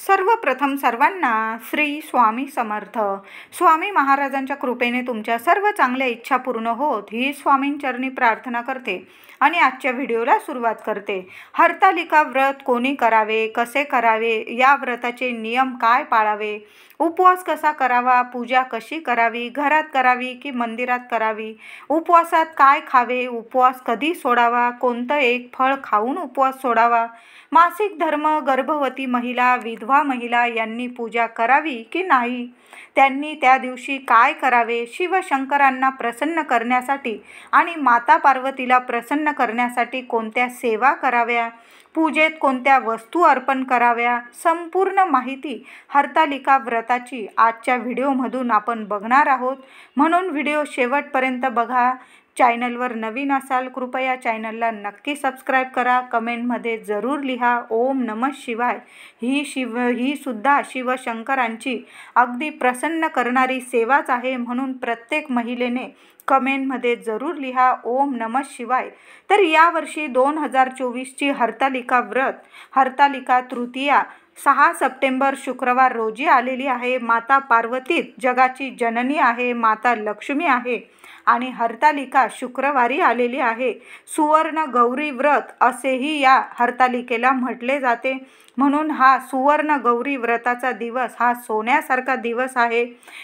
सर्वप्रथम सर्वांना श्री स्वामी समर्थ. स्वामी महाराजांच्या कृपेने तुमच्या सर्व चांगल्या इच्छा पूर्ण होत ही स्वामींचरणी प्रार्थना करते आणि आजच्या व्हिडिओला सुरुवात करते. हरतालिका व्रत कोणी करावे, कसे करावे, या व्रताचे नियम काय पाळावे, उपवास कसा करावा, पूजा कशी करावी, घरात करावी की मंदिरात करावी, उपवासात काय खावे, उपवास कधी सोडावा, कोणतं एक फळ खाऊन उपवास सोडावा, मासिक धर्म, गर्भवती महिला, विधवा महिला यांनी पूजा करावी की नाही, त्यांनी त्या दिवशी काय करावे, शिवशंकरांना प्रसन्न करण्यासाठी आणि माता पार्वतीला प्रसन्न करण्यासाठी कोणत्या सेवा कराव्या, पूजेत कोणत्या वस्तू अर्पण कराव्या, संपूर्ण माहिती हरतालिका व्रताची आजच्या व्हिडिओमधून आपण बघणार आहोत. म्हणून व्हिडिओ शेवटपर्यंत बघा. चॅनलवर नवीन असाल कृपया चॅनलला नक्की सबस्क्राईब करा. कमेंटमध्ये जरूर लिहा ओम नमः शिवाय. ही सुद्धा शिवशंकरांची अगदी प्रसन्न करणारी सेवाच आहे, म्हणून प्रत्येक महिलेने कमेंटमध्ये जरूर लिहा ओम नमः शिवाय. तर यावर्षी 2024ची हरतालिका व्रत हरतालिका तृतीया 6 सप्टेंबर शुक्रवार रोजी आलेली आहे. माता पार्वती जगाची जननी आहे, माता लक्ष्मी आहे आणि हरतालिका शुक्रवारी आलेली आहे. सुवर्ण गौरी व्रत असेही या हरतालिकेला म्हटले जाते. म्हणून हा सुवर्ण गौरी व्रताचा दिवस हा सोन्यासारखा दिवस आहे.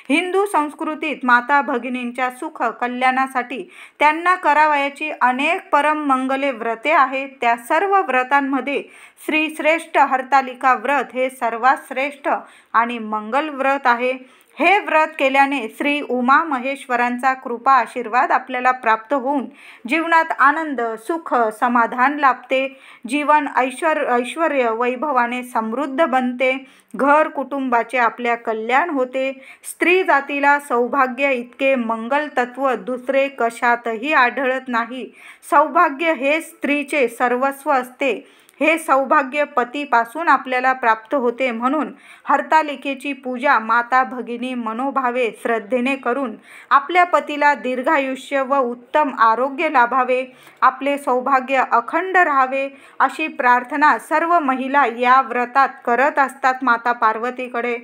हिंदू संस्कृतीत माता भगिनींच्या सुख कल्याणासाठी त्यांना करावयाची अनेक परम मंगले व्रते आहेत. त्या सर्व व्रतांमध्ये श्रेष्ठ हरतालिका व्रत हे सर्वात श्रेष्ठ आणि मंगल व्रत आहे. हे व्रत केल्याने श्री उमा महेश्वरांचा कृपा आशीर्वाद आपल्याला प्राप्त होऊन जीवनात आनंद, सुख, समाधान लाभते. जीवन ऐश्वर्य वैभवाने समृद्ध बनते. घर कुटुंबाचे आपल्या कल्याण होते. स्त्री जातीला सौभाग्य इतके मंगल तत्व दुसरे कशातही आढळत नाही. सौभाग्य हे स्त्रीचे सर्वस्व असते. हे सौभाग्य पतीपासून आपल्याला प्राप्त होते. म्हणून हरतालिकेची पूजा माता भगिनी मनोभावे श्रद्धेने करून आपल्या पतीला दीर्घायुष्य व उत्तम आरोग्य लाभावे, आपले सौभाग्य अखंड राहावे अशी प्रार्थना सर्व महिला या व्रतात करत असतात माता पार्वतीकडे.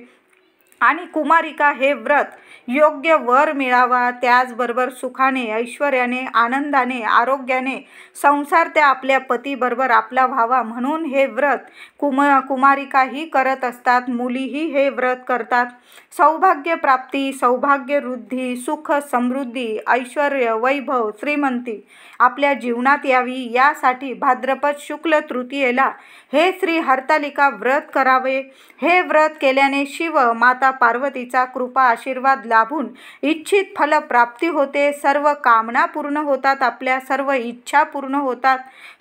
आणि कुमारिका हे व्रत योग्य वर मिळावा, त्याचबरोबर सुखाने, ऐश्वर्याने, आनंदाने, आरोग्याने संसार त्या आपल्या पतीबरोबर आपला व्हावा म्हणून हे व्रत कुमारिकाही करत असतात. मुलीही हे व्रत करतात. सौभाग्य प्राप्ती, सौभाग्य वृद्धी, सुख, समृद्धी, ऐश्वर्य, वैभव, श्रीमंती आपल्या जीवनात यावी यासाठी भाद्रपद शुक्ल तृतीयेला हे श्री हरतालिका व्रत करावे. हे व्रत केल्याने शिव माता पार्वतीचा कृपा आशीर्वाद लाभून इच्छित फल प्राप्ती होते. सर्व कामना पूर्ण होतात, आपल्या सर्व इच्छा पूर्ण होतात.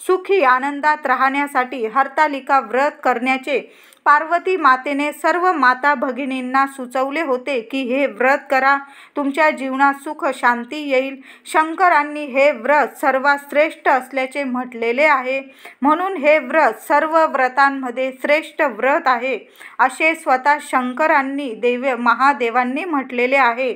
सुखी आनंदात राहण्यासाठी हरतालिका व्रत करण्याचे पार्वती मातेने सर्व माता भगिनींना सुचवले होते की हे व्रत करा, तुमच्या जीवनात सुख शांती येईल. शंकरांनी हे व्रत सर्वात श्रेष्ठ असल्याचे म्हटलेले आहे. म्हणून हे व्रत सर्व व्रतांमध्ये श्रेष्ठ व्रत आहे असे स्वतः शंकरांनी महादेवांनी म्हटलेले आहे.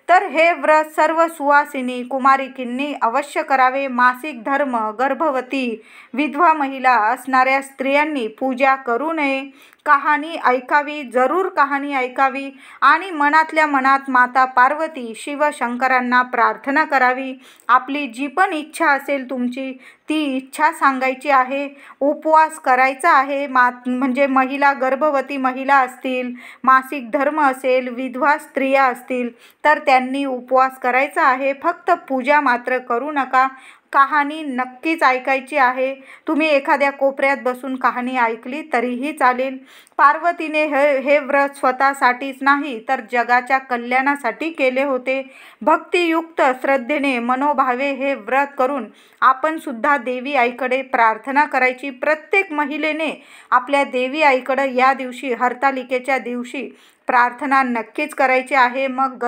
तर हे व्रत सर्व सुवासिनी कुमारिकींनी अवश्य करावे. मासिक धर्म, गर्भवती, विधवा महिला असणाऱ्या स्त्रियांनी पूजा करू नये. कहाणी ऐकावी, जरूर कहाणी ऐकावी आणि मनातल्या मनात माता पार्वती शिवशंकरांना प्रार्थना करावी. आपली जी पण इच्छा असेल तुमची ती इच्छा सांगायची आहे. उपवास करायचा आहे. म्हणजे महिला, गर्भवती महिला असतील, मासिक धर्म असेल, विधवा स्त्रिया असतील तर त्यांनी उपवास करायचा आहे. फक्त पूजा मात्र करू नका. कहाणी नक्कीच ऐकायची आहे. तुम्ही एखाद्या कोपऱ्यात बसून कहाणी ऐकली तरीही चालेल. पार्वतीने हे व्रत स्वतःसाठीच नाही तर जगाच्या कल्याणासाठी केले होते. भक्तियुक्त श्रद्धेने मनोभावे हे व्रत करून आपण सुद्धा देवी आईकडे प्रार्थना करायची. प्रत्येक महिलेने आपल्या देवी आईकडे या दिवशी हरतालिकेच्या दिवशी प्रार्थना नक्कीच करायची आहे. मग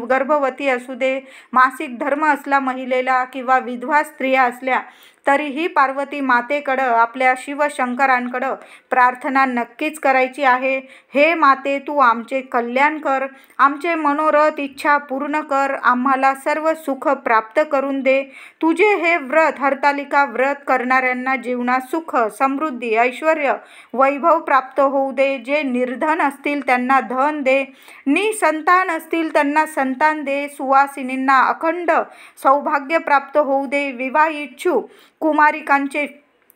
गर्भवती असू दे, मासिक धर्म असला महिलेला किंवा विधवा स्त्रिया असल्या तरीही पार्वती मातेकडं आपल्या शिवशंकरांकडं प्रार्थना नक्कीच करायची आहे. हे माते, तू आमचे कल्याण कर, आमचे मनोरथ इच्छा पूर्ण कर, आम्हाला सर्व सुख प्राप्त करून दे. तुझे हे व्रत हरतालिका व्रत करणाऱ्यांना जीवनात सुख, समृद्धी, ऐश्वर, वैभव प्राप्त होऊ दे. जे निर्धन असतील त्यांना धन दे, निसंतान असतील त्यांना संतान दे, सुवासिनींना अखंड सौभाग्य प्राप्त होऊ दे. विवाह इच्छुक कुमारिकांचे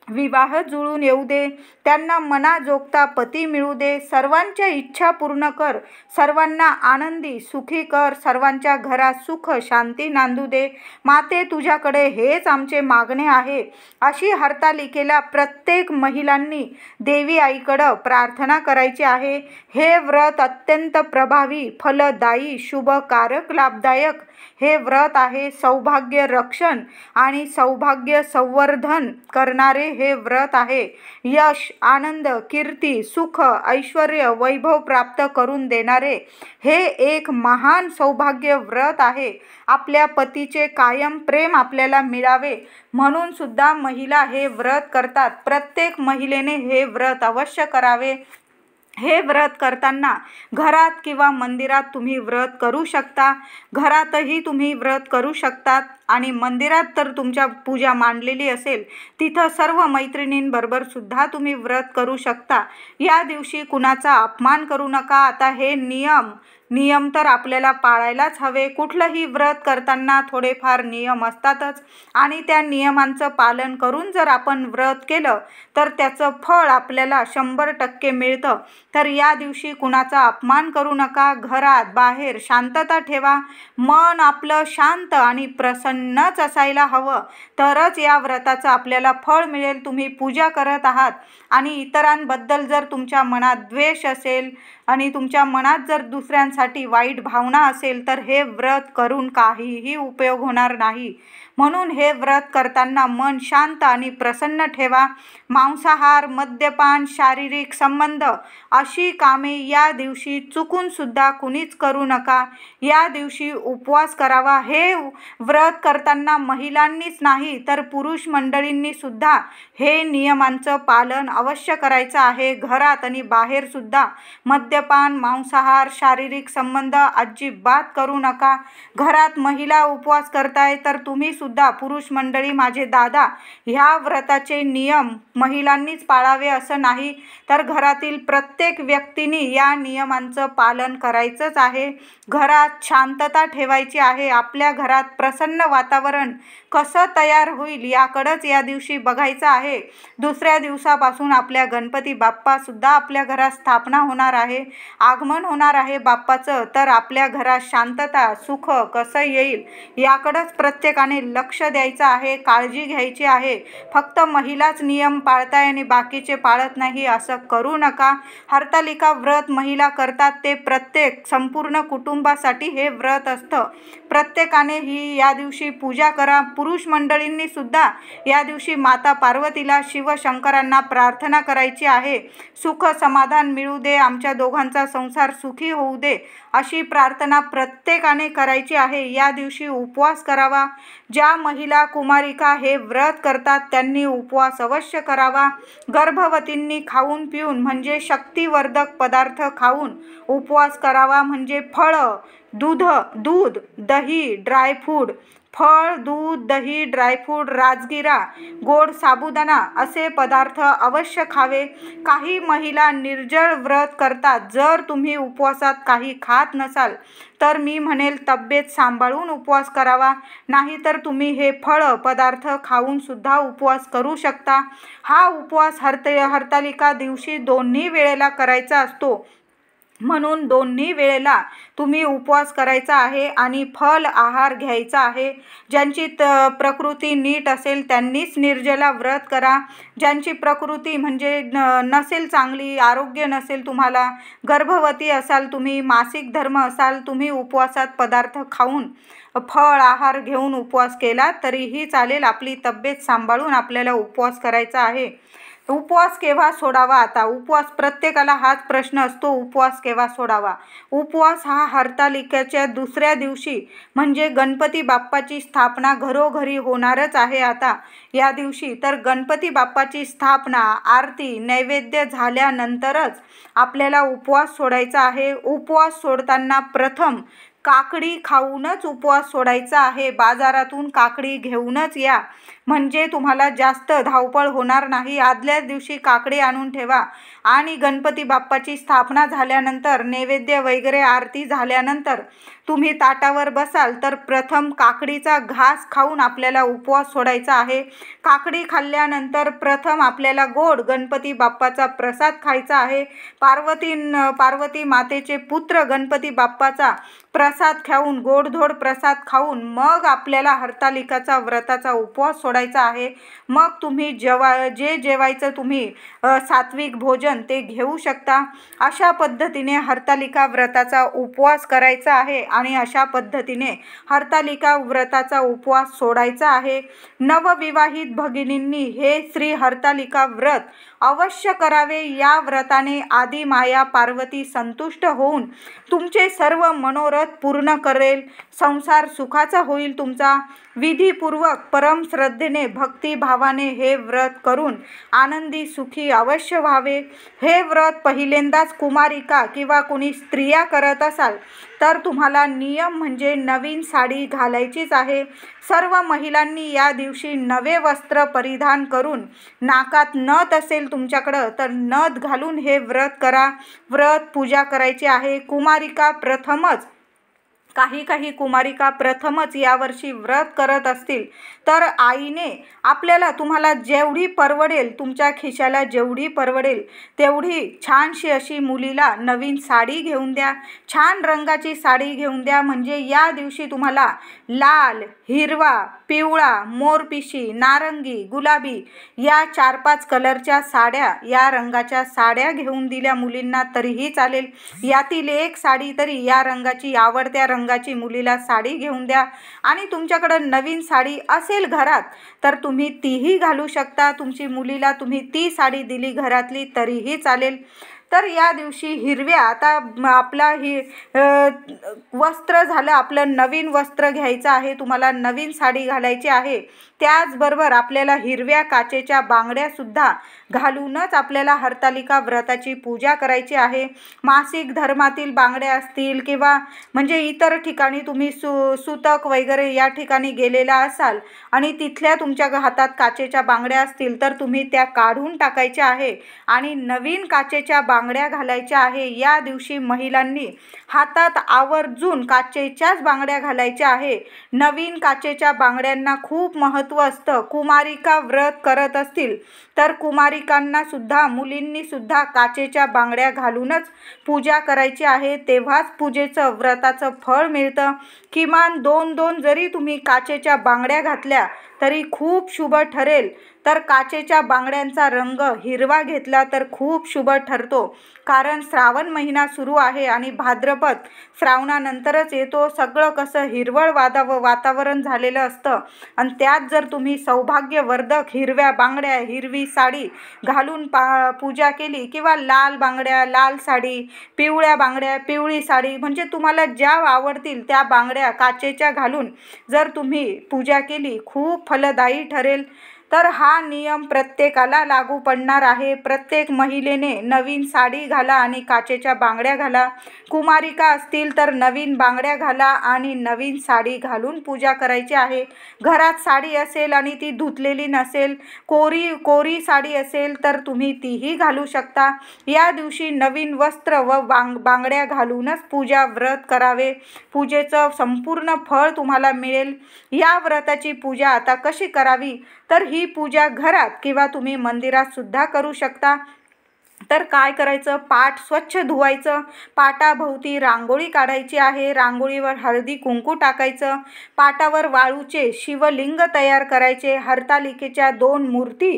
विवाह जुळून येऊ दे, त्यांना मनाजोगता पती मिळू दे. सर्वांच्या इच्छा पूर्ण कर, सर्वांना आनंदी सुखी कर, सर्वांच्या घरात सुख शांती नांदू दे. माते, तुझ्याकडे हेच आमचे मागणे आहे. अशी हरतालिकेला प्रत्येक महिलांनी देवी आईकडं प्रार्थना करायची आहे. हे व्रत अत्यंत प्रभावी, फलदायी, शुभकारक, लाभदायक हे व्रत आहे. सौभाग्य रक्षण आणि सौभाग्य संवर्धन करणारे हे व्रत आहे. यश, आनंद, कीर्ती, सुख, ऐश्वर, वैभव प्राप्त करून देणारे हे एक महान सौभाग्य व्रत आहे. आपल्या पतीचे कायम प्रेम आपल्याला मिळावे म्हणून सुद्धा महिला हे व्रत करतात. प्रत्येक महिलेने हे व्रत अवश्य करावे. हे व्रत करताना घरात किंवा मंदिरात तुम्ही व्रत करू शकता. घरातही तुम्ही व्रत करू शकतात आणि मंदिरात तर तुमच्या पूजा मांडलेली असेल तिथं सर्व मैत्रिणींबरोबर सुद्धा तुम्ही व्रत करू शकता. या दिवशी कुणाचा अपमान करू नका. आता हे नियम तर आपल्याला पाळायलाच हवे. कुठलंही व्रत करताना थोडेफार नियम असतातच आणि त्या नियमांचं पालन करून जर आपण व्रत केलं तर त्याचं फळ आपल्याला 100% मिळतं. तर या दिवशी कुणाचा अपमान करू नका. घरात बाहेर शांतता ठेवा. मन आपलं शांत आणि प्रसन्नच असायला हवं, तरच या व्रताचं आपल्याला फळ मिळेल. तुम्ही पूजा करत आहात आणि इतरांबद्दल जर तुमच्या मनात द्वेष असेल आणि तुमच्या मनात जर दुसऱ्यांसाठी वाईट भावना असेल तर हे व्रत करून काहीही उपयोग होणार नाही. म्हणून हे व्रत करताना मन शांत आणि प्रसन्न ठेवा. मांसाहार, मद्यपान, शारीरिक संबंध अशी कामे या दिवशी चुकून सुद्धा कुणीच करू नका. या दिवशी उपवास करावा. हे व्रत करताना महिलांनीच नाही तर पुरुष मंडळींनी सुद्धा हे नियमांचं पालन अवश्य करायचं आहे. घरात आणि बाहेर सुद्धा मद्यपान, मांसाहार, शारीरिक संबंध अजिबात करू नका. घरात महिला उपवास करताय तर तुम्ही सुद्धा पुरुष मंडळी, माझे दादा, ह्या व्रताचे नियम महिलांनीच पाळावे असं नाही, तर घरातील प्रत्येक व्यक्तीने या नियमांचं पालन करायचंच आहे. घरात शांतता ठेवायची आहे. आपल्या घरात प्रसन्न वातावरण कसं तयार होईल याकडंच या दिवशी बघायचं आहे. दुसऱ्या दिवसापासून आपल्या गणपती बाप्पा सुद्धा आपल्या घरात स्थापना होणार आहे, आगमन होणार आहे बाप्पाचं. तर आपल्या घरात शांतता, सुख कसं येईल याकडंच प्रत्येकाने लक्ष द्यायचं आहे, काळजी घ्यायची आहे. फक्त महिलाच नियम पाळताय आणि बाकीचे पाळत नाही असं करू नका. हरतालिका व्रत महिला करतात ते प्रत्येक संपूर्ण कुटुंबासाठी हे व्रत असतं. प्रत्येकाने ही या दिवशी पूजा करा. पुरुष मंडळींनी सुद्धा या दिवशी माता पार्वतीला, शिवशंकरांना प्रार्थना करायची आहे. सुख समाधान मिळू दे, आमच्या दोघांचा संसार सुखी होऊ दे अशी प्रार्थना प्रत्येकाने करायची आहे. या दिवशी उपवास करावा. ज्या महिला कुमारिका हे व्रत करतात त्यांनी उपवास अवश्य करावा. गर्भवतींनी खाऊन पिऊन म्हणजे शक्तिवर्धक पदार्थ खाऊन उपवास करावा. म्हणजे फळं, दूध, दही, ड्रायफ्रूट, फळ, दूध, दही, ड्रायफ्रूट, राजगिरा, गोड साबुदाणा असे पदार्थ अवश्य खावे. काही महिला निर्जळ व्रत करतात. जर तुम्ही उपवासात काही खात नसाल तर मी म्हणेल तब्येत सांभाळून उपवास करावा, नाहीतर तुम्ही हे फळं पदार्थ खाऊन सुद्धा उपवास करू शकता. हा उपवास हरतालिका दिवशी दोन्ही वेळेला करायचा असतो. म्हणून दोन्ही वेळेला तुम्ही उपवास करायचा आहे आणि फल आहार घ्यायचा आहे. ज्यांची प्रकृती नीट असेल त्यांनीच निर्जला व्रत करा. ज्यांची प्रकृती म्हणजे नसेल चांगली, आरोग्य नसेल, तुम्हाला गर्भवती असाल, तुम्ही मासिक धर्म असाल, तुम्ही उपवासात पदार्थ खाऊन फळ आहार घेऊन उपवास केला तरीही चालेल. आपली तब्येत सांभाळून आपल्याला उपवास करायचा आहे. उपवास केव्हा सोडावा? आता उपवास प्रत्येकाला हाच प्रश्न असतो, उपवास केव्हा सोडावा? उपवास हा हरतालिकेच्या दुसऱ्या दिवशी म्हणजे गणपती बाप्पाची स्थापना घरोघरी होणारच आहे आता या दिवशी. तर गणपती बाप्पाची स्थापना, आरती, नैवेद्य झाल्यानंतरच आपल्याला उपवास सोडायचा आहे. उपवास सोडताना प्रथम काकडी खाऊनच उपवास सोडायचा आहे. बाजारातून काकडी घेऊनच या, म्हणजे तुम्हाला जास्त धावपळ होणार नाही. आदल्याच दिवशी काकडी आणून ठेवा आणि गणपती बाप्पाची स्थापना झाल्यानंतर, नैवेद्य वगैरे आरती झाल्यानंतर तुम्ही ताटावर बसाल तर प्रथम काकडीचा घास खाऊन आपल्याला उपवास सोडायचा आहे. काकडी खाल्ल्यानंतर प्रथम आपल्याला गोड गणपती बाप्पाचा प्रसाद खायचा आहे. पार्वती मातेचे पुत्र गणपती बाप्पाचा प्रसाद खाऊन, गोडधोड प्रसाद खाऊन मग आपल्याला हरतालिकाचा व्रताचा उपवास सोडायचा आहे. मग तुम्ही जे जेवायचं तुम्ही सात्विक भोजन ते घेऊ शकता. अशा पद्धतीने हरतालिका व्रताचा उपवास करायचा आहे आणि अशा पद्धतीने हरतालिका व्रताचा उपवास सोडायचा आहे. नवविवाहित भगिनींनी हे श्री हरतालिका व्रत अवश्य करावे. या व्रताने आदी माया पार्वती संतुष्ट होऊन तुमचे सर्व मनोरथ पूर्ण करेल. संसार सुखाचा होईल तुमचा. विधीपूर्वक परम श्रद्धेने भक्तिभावाने हे व्रत करून आनंदी सुखी अवश्य व्हावे. हे व्रत पहिल्यांदाच कुमारिका किंवा कोणी स्त्रिया करत असाल तर तुम्हाला नियम म्हणजे नवीन साडी घालायचीच आहे. सर्व महिलांनी या दिवशी नवे वस्त्र परिधान करून, नाकात नथ असेल तुमच्याकडं तर नथ घालून हे व्रत करा. व्रत पूजा करायची आहे. कुमारिका प्रथमच, काही कुमारिका प्रथमच यावर्षी व्रत करत असतील तर आईने आपल्याला, तुम्हाला जेवढी परवडेल, तुमच्या खिशाला जेवढी परवडेल तेवढी छानशी अशी मुलीला नवीन साडी घेऊन द्या. छान रंगाची साडी घेऊन द्या. म्हणजे या दिवशी तुम्हाला लाल, हिरवा, पिवळा, मोरपिशी, नारंगी, गुलाबी या 4-5 कलरच्या साड्या, या रंगाच्या साड्या घेऊन दिल्या मुलींना तरीही चालेल. यातील एक साडी तरी या रंगाची, आवडत्या रंगाची मुलीला साडी घेऊन द्या. आणि तुमच्याकडे नवीन साडी असेल घरात तर तुम्ही तीही घालू शकता. तुमची मुलीला तुम्ही ती साडी दिली घरातली तरीही चालेल. तर या दिवशी हिरव्या, आता आपला वस्त्र झालं, आपलं नवीन वस्त्र घ्यायचं आहे, तुम्हाला नवीन साडी घालायची आहे. त्याचबरोबर आपल्याला हिरव्या काचेच्या बांगड्यासुद्धा घालूनच आपल्याला हरतालिका व्रताची पूजा करायची आहे. मासिक धर्मातील बांगड्या असतील किंवा म्हणजे इतर ठिकाणी तुम्ही सुतक वगैरे या ठिकाणी गेलेला असाल आणि तिथल्या तुमच्या हातात काचेच्या बांगड्या असतील तर तुम्ही त्या काढून टाकायच्या आहे आणि नवीन काचेच्या बांगड्या घालायच्या आहे. या दिवशी महिलांनी हातात आवर्जून काचेच्याच बांगड्या घालायच्या आहे. नवीन काचेच्या बांगड्यांना खूप महत्त्व असतं. कुमारिका व्रत करत असतील तर कुमारिकांना सुद्धा, मुलींनी सुद्धा काचेच्या बांगड्या घालूनच पूजा करायची आहे. तेव्हाच पूजेचं, व्रताचं फळ मिळतं. किमान 2-2 जरी तुम्ही काचेच्या बांगड्या घातल्या तरी खूप शुभ ठरेल. तर काचेच्या बांगड्यांचा रंग हिरवा घेतला तर खूप शुभ ठरतो. कारण श्रावण महिना सुरू आहे आणि भाद्रपद श्रावणानंतरच येतो. सगळं कसं हिरवळ वातावरण झालेलं असतं आणि त्यात जर तुम्ही सौभाग्यवर्धक हिरव्या बांगड्या, हिरवी साडी घालून पूजा केली किंवा लाल बांगड्या, लाल साडी, पिवळ्या बांगड्या, पिवळी साडी, म्हणजे तुम्हाला ज्या आवडतील त्या बांगड्या काचेच्या घालून जर तुम्ही पूजा केली खूप फलदायी ठरेल. तर हा नियम प्रत्येकाला लागू पडणार आहे. प्रत्येक महिलेने नवीन साडी घाला आणि काचेच्या बांगड्या घाला. कुमारिका असतील तर नवीन बांगड्या घाला आणि नवीन साडी घालून पूजा करायची आहे. घरात साडी असेल आणि ती धुतलेली नसेल, कोरी साडी असेल तर तुम्ही तीही घालू शकता. या दिवशी नवीन वस्त्र व बांगड्या घालूनच पूजा व्रत करावे. पूजेचं संपूर्ण फळ तुम्हाला मिळेल. या व्रताची पूजा आता कशी करावी तर ही पूजा घरात किंवा तुम्ही मंदिरात सुद्धा करू शकता. तर काय करायचं, पाट स्वच्छ धुवायचं, पाटाभोवती रांगोळी काढायची आहे. रांगोळीवर हळदी कुंकू टाकायचं. पाटावर वाळूचे शिवलिंग तयार करायचे. हरतालिकेच्या 2 मूर्ती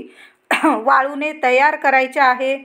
वाळूने तयार करायच्या आहे.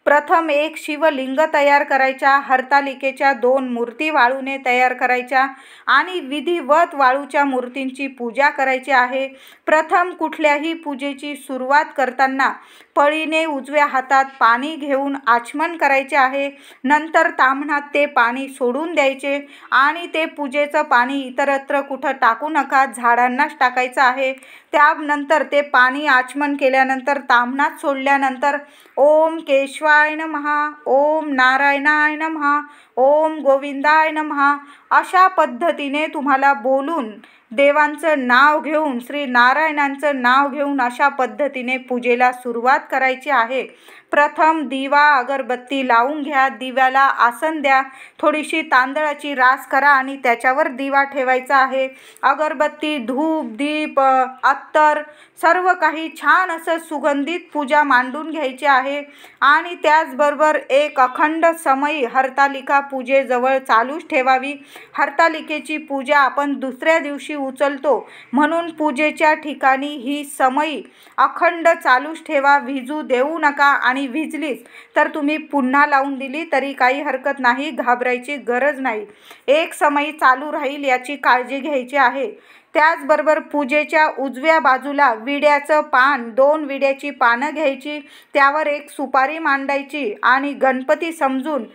प्रथम एक शिवलिंग तयार करायचा, हरतालिकेच्या 2 मूर्ती वाळूने तयार करायच्या आणि विधिवत वाळूच्या मूर्तींची पूजा करायची आहे. प्रथम कुठल्याही पूजेची सुरुवात करताना पळीने उजव्या हातात पाणी घेऊन आचमन करायचे आहे. नंतर ताम्हणात ते पाणी सोडून द्यायचे आणि ते पूजेचं पाणी इतरत्र कुठं टाकू नका, झाडांनाच टाकायचं आहे. त्यानंतर ते पाणी आचमन केल्यानंतर ताम्हणात सोडल्यानंतर ओम केशवाय नमः, ओम नारायणाय नमः, ओम गोविंदाय नमः अशा पद्धतीने तुम्हाला बोलून देवांचं नाव घेऊन, श्री नारायणांचं नाव घेऊन अशा पद्धतीने पूजेला सुरुवात करायची आहे. प्रथम दिवा अगरबत्ती लावून घ्या, दिव्याला आसन द्या, थोडीशी तांदळाची रास करा आणि त्याच्यावर दिवा ठेवायचा आहे. अगरबत्ती, धूप, दीप, अत्तर सर्व काही छान असं सुगंधित पूजा मांडून घ्यायची आहे. आणि त्याचबरोबर एक अखंड समयी हरतालिका पूजेजवळ चालूच ठेवावी. हरतालिकेची पूजा आपण दुसऱ्या दिवशी उचलतो म्हणून पूजेच्या ठिकाणी ही समयी अखंड चालूच ठेवा, विझू देऊ नका. आणि विझलीच तर तुम्ही पुन्हा लावून दिली तरी काही हरकत नाही, घाबरायची गरज नाही. एक समयी चालू राहील याची काळजी घ्यायची आहे. त्याचबरोबर पूजेच्या उजव्या बाजूला विड्याचं पान, 2 विड्याची पानं घ्यायची, त्यावर एक सुपारी मांडायची आणि गणपती समजून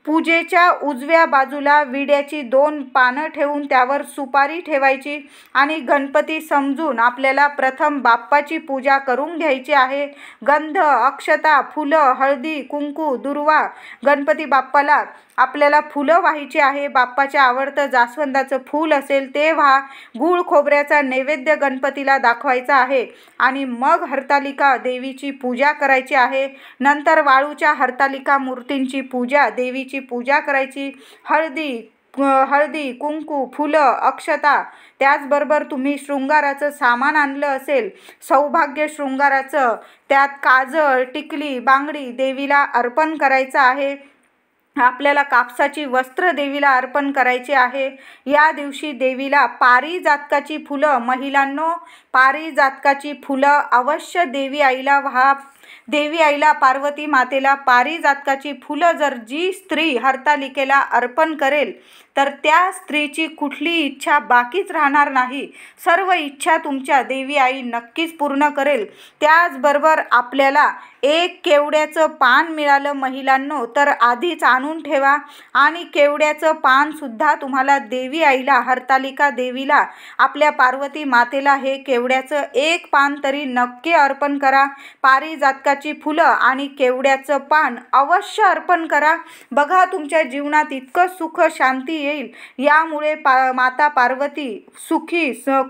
पूजेच्या उजव्या बाजूला विड्याची 2 पानं ठेवून त्यावर सुपारी ठेवायची आणि गणपती समजून आपल्याला प्रथम बाप्पाची पूजा करून घ्यायची आहे. गंध, अक्षता, फुलं, हळदी, कुंकू, दुर्वा गणपती बाप्पाला आपल्याला फुलं व्हायची आहे. बाप्पाच्या आवडतं जास्वंदाचं फूल असेल ते व्हा. गूळ खोबऱ्याचा नैवेद्य गणपतीला दाखवायचा आहे आणि मग हरतालिका देवीची पूजा करायची आहे. नंतर वाळूच्या हरतालिका मूर्तींची पूजा, देवीची पूजा करायची. हळदी, कुंकू, फुलं, अक्षता, त्याचबरोबर तुम्ही शृंगाराचं सामान आणलं असेल, सौभाग्य शृंगाराचं, त्यात काजळ, टिकली, बांगडी देवीला अर्पण करायचं आहे. आपल्याला कापसाची वस्त्र देवीला अर्पण करायचे आहे. या दिवशी देवीला पारिजातकाची फुलं, महिलांनो पारिजातकाची फुलं अवश्य देवी आईला व्हा. देवी आईला, पार्वती मातेला पारिजातकाची फुलं जर जी स्त्री हरतालिकेला अर्पण करेल तर त्या स्त्रीची कुठली इच्छा बाकीच राहणार नाही. सर्व इच्छा तुमच्या देवी आई नक्कीच पूर्ण करेल. त्याचबरोबर आपल्याला एक केवड्याचं पान मिळालं महिलांनो तर आधीच आणून ठेवा आणि केवड्याचं पानसुद्धा तुम्हाला देवी आईला, हरतालिका देवीला, आपल्या पार्वती मातेला हे केवड्याचं एक पान तरी नक्की अर्पण करा. पारिजातकाची फुलं आणि केवड्याचं पान अवश्य अर्पण करा. बघा तुमच्या जीवनात इतकं सुख, शांती येईल. यामुळे माता पार्वती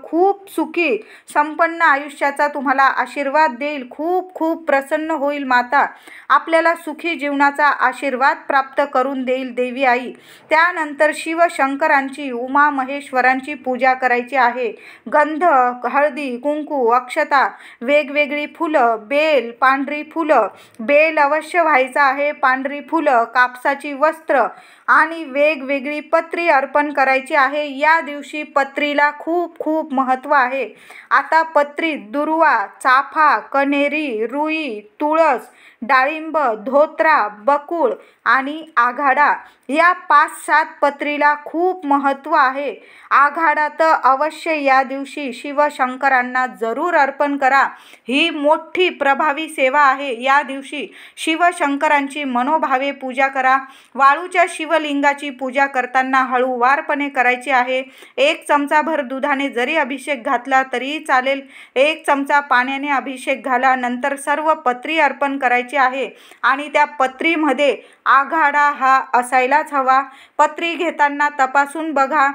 खूप सुखी संपन्न आयुष्याचा तुम्हाला आशीर्वाद देईल. खूप खूप प्रसन्न होईल माता. आपल्याला सुखी जीवनाचा आशीर्वाद प्राप्त करून देईल देवी आई. त्यानंतर शिवशंकरांची, उमा महेश्वरांची पूजा करायची आहे. गंध, हळदी, कुंकू, अक्षता, वेगवेगळी फुलं, बेल, पांढरी फुलं, बेल अवश्य व्हायचं आहे, पांढरी फुलं, कापसाची वस्त्र आणि वेगवेगळी पत्री अर्पण करायची आहे. या दिवशी पत्रीला खूप खूप महत्त्व आहे. आता पत्रीत दुर्वा, चाफा, कण्हेरी, रुई, तुळस, डाळिंब, धोत्रा, बकुळ आणि आघाडा या 5-7 पत्रीला खूप महत्त्व आहे. आघाडा तर अवश्य या दिवशी शिवशंकरांना जरूर अर्पण करा. ही मोठी प्रभावी सेवा आहे. या दिवशी शिवशंकरांची मनोभावे पूजा करा. वाळूच्या शिवलिंगाची पूजा करताना हळूवारपणे करायची आहे. 1 चमचाभर दुधाने जरी अभिषेक घातला तरी चालेल. 1 चमचा पाण्याने अभिषेक घाला. नंतर सर्व पत्री अर्पण करायची आहे आणि त्या पत्रीमध्ये आघाडा हा असायलाच हवा. पत्री घेताना तपासून बघा.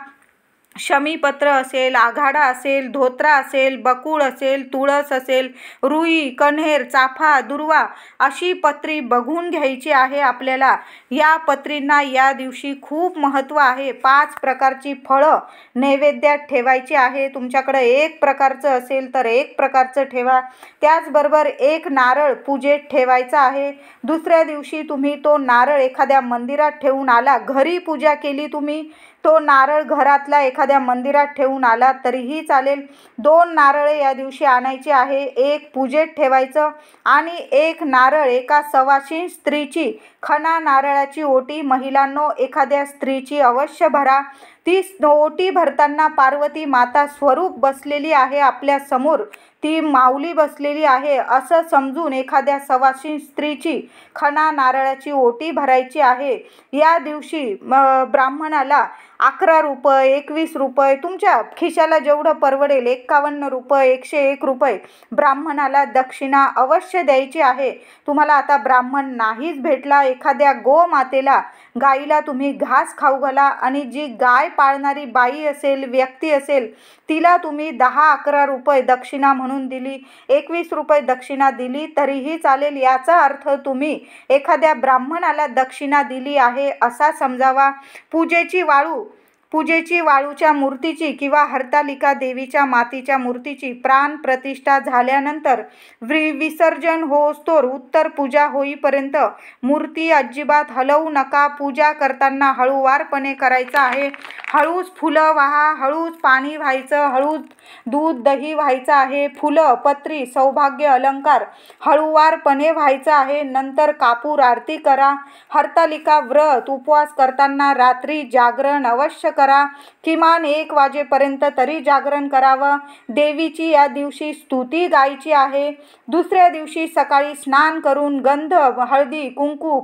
शमीपत्र असेल, आघाडा असेल, धोत्रा असेल, बकुळ असेल, तुळस असेल, रुई, कण्हेर, चाफा, दुर्वा अशी पत्री बघून घ्यायची आहे आपल्याला. या पत्रींना या दिवशी खूप महत्त्व आहे. 5 प्रकारची फळं नैवेद्यात ठेवायची आहे. तुमच्याकडे 1 प्रकारचं असेल तर 1 प्रकारचं ठेवा. त्याचबरोबर 1 नारळ पूजेत ठेवायचा आहे. दुसऱ्या दिवशी तुम्ही तो नारळ एखाद्या मंदिरात ठेवून आला, घरी पूजा केली तुम्ही, तो नारळ घरातला एखाद्या एखाद्या मंदिरात ठेवून आलात तरीही चालेल. 2 नारळे या दिवशी आणायचे आहे. एक पूजेत ठेवायचं आणि एक नारळ एका सवाशीण स्त्रीची खणा नारळाची ओटी महिलांनो एखाद्या स्त्रीची अवश्य भरा. ती ओटी भरताना पार्वती माता स्वरूप बसलेली आहे आपल्या समोर, ती माऊली बसलेली आहे असं समजून एखाद्या सवाशीण स्त्रीची खणा नारळाची ओटी भरायची आहे. या दिवशी ब्राह्मणाला 11 रुपये 21 रुपये तुमच्या खिशाला जेवढं परवडेल 51 रुपये 101 रुपये ब्राह्मणाला दक्षिणा अवश्य द्यायची आहे. तुम्हाला आता ब्राह्मण नाहीच भेटला, एखाद्या गोमातेला गाईला तुम्ही घास खाऊ घाला आणि जी गाय पाळणारी बाई असेल व्यक्ती असेल तिला तुम्ही 10-11 रुपये दक्षिणा म्हणून दिली, 21 रुपये दक्षिणा दिली तरीही चालेल. याचा अर्थ तुम्ही एखाद्या ब्राह्मणाला दक्षिणा दिली आहे असा समजावा. पूजेची वाळूच्या मूर्तीची किंवा हरतालिका देवीच्या मातीच्या मूर्तीची प्राण प्रतिष्ठा झाल्यानंतर विसर्जन होस्तोर उत्तर पूजा होईपर्यंत मूर्ती अजिबात हलवू नका. पूजा करताना हळूवारपणे करायचं आहे. हळूच फुलं वाहा, हळूच पाणी व्हायचं, हळूच दूध दही व्हायचं आहे. फुलं पत्री सौभाग्य अलंकार हळूवारपणे व्हायचं आहे. नंतर कापूर आरती करा. हरतालिका व्रत उपवास करताना रात्री जागरण अवश्य करा. किमान 1 वाजेपर्यंत तरी जागरण करावं. देवीची या दिवशी स्तुती गायची आहे. दुसऱ्या दिवशी सकाळी स्नान करून गंध हळदी कुंकू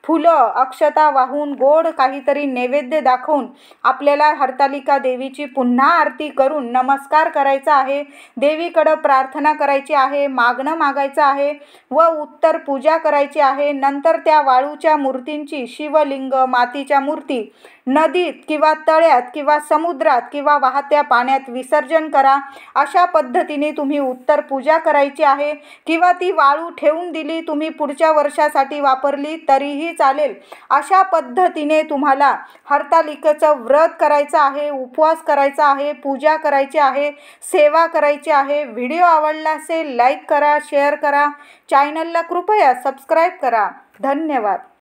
फुलं अक्षता वाहून गोड काहीतरी नैवेद्य दाखवून आपल्याला हरतालिका देवीची पुन्हा आरती करून नमस्कार करायचा आहे. देवीकडं प्रार्थना करायची आहे, मागणं मागायचं आहे व उत्तर पूजा करायची आहे. नंतर त्या वाळूच्या मूर्तींची शिवलिंग मातीच्या मूर्ती नदीत किंवा तळ्यात किंवा समुद्रात किंवा वाहत्या पाण्यात विसर्जन करा. अशा पद्धतीने तुम्ही उत्तर पूजा करायची आहे. किंवा ती वाळू ठेवून दिली तुम्ही पुढच्या वर्षासाठी वापरली तरीही चालेल. अशा पद्धतीने तुम्हाला हरतालिकेचं व्रत करायचं आहे, उपवास करायचा आहे, पूजा करायची आहे, सेवा करायची आहे. व्हिडिओ आवडला असेल लाईक करा, शेअर करा, चॅनलला कृपया सबस्क्राईब करा. धन्यवाद.